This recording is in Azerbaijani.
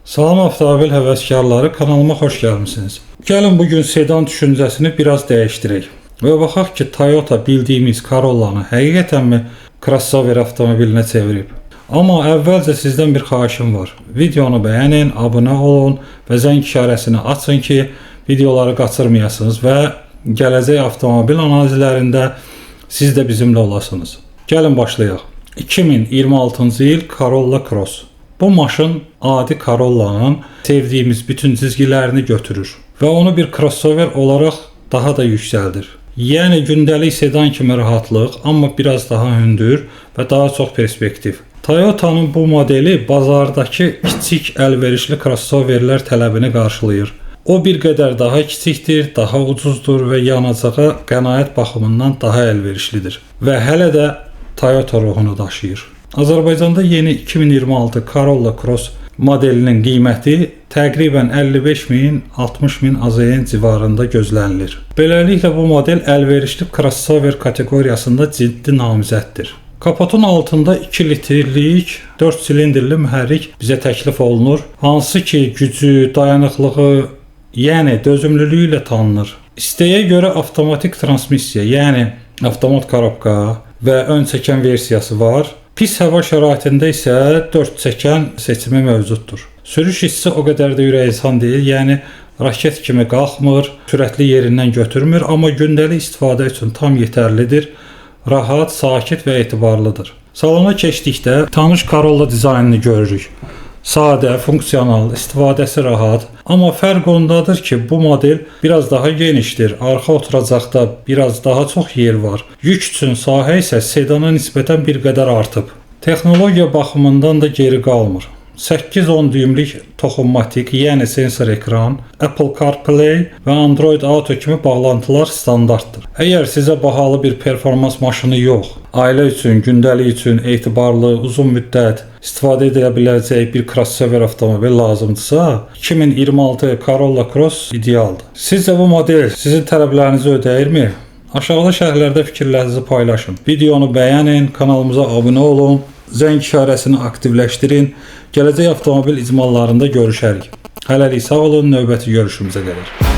Salam avtomobil həvəskarları, kanalıma xoş gəlmisiniz. Gəlin bugün sedan düşüncəsini biraz dəyişdirək və baxaq ki, Toyota bildiyimiz Corolla'nı həqiqətənmi crossover avtomobilinə çevirib. Amma əvvəlcə sizdən bir xahişim var. Videonu bəyənin, abunə olun və zəng işarəsini açın ki, videoları qaçırmayasınız və gələcək avtomobil analizlərində siz də bizimlə olasınız. Gəlin başlayaq. 2026-cı il Corolla Cross. Bu maşın adi Corolla'nın sevdiyimiz bütün çizgilərini götürür və onu bir crossover olaraq daha da yüksəldir. Yəni gündəlik sedan kimi rahatlıq, amma biraz daha hündür və daha çox perspektiv. Toyota'nın bu modeli bazardakı kiçik əlverişli crossoverlər tələbini qarşılayır. O bir qədər daha kiçikdir, daha ucuzdur və yanacağa qənaət baxımından daha əlverişlidir və hələ də Toyota ruhunu daşıyır. Azərbaycanda yeni 2026 Corolla Cross modelinin qiyməti təqribən 55.000-60.000 AZN civarında gözlənilir. Beləliklə bu model əlverişli crossover kateqoriyasında ciddi namizəddir. Kapotun altında 2 litrlik 4 silindrli mühərrik bizə təklif olunur, hansı ki gücü, dayanıqlığı, yəni dözümlülüyü ilə tanınır. İstəyə görə avtomatik transmissiya, yəni avtomat korobka və ön çəkən versiyası var. Pis hava şəraitində isə 4 çəkən seçimi mövcuddur. Sürüş hissi o qədər də ürəkacan deyil, yəni raket kimi qalxmır, sürətli yerindən götürmür, amma gündəlik istifadə üçün tam yetərlidir, rahat, sakit və etibarlıdır. Salona keçdikdə tanış Corolla dizaynını görürük. Sadə, funksional, istifadəsi rahat, amma fərq ondadır ki, bu model biraz daha genişdir. Arxa oturacaqda biraz daha çox yer var. Yük üçün sahə isə sedana nisbətən bir qədər artıb. Texnologiya baxımından da geri qalmır. 8-10 düymlük toxunmatik, yəni sensor ekran, Apple CarPlay və Android Auto kimi bağlantılar standartdır. Əgər sizə bahalı bir performans maşını yox, ailə üçün, gündəlik üçün etibarlı, uzun müddət istifadə edə biləcək bir crossover avtomobil lazımdırsa, 2026 Corolla Cross idealdır. Sizcə bu model sizin tələblərinizi ödəyirmi? Aşağıda şərhlərdə fikirlərinizi paylaşın. Videonu bəyənin, kanalımıza abunə olun, zəng işarəsini aktivləşdirin. Gələcək avtomobil icmallarında görüşərik. Hələlik sağ olun, növbəti görüşümüzə qədər.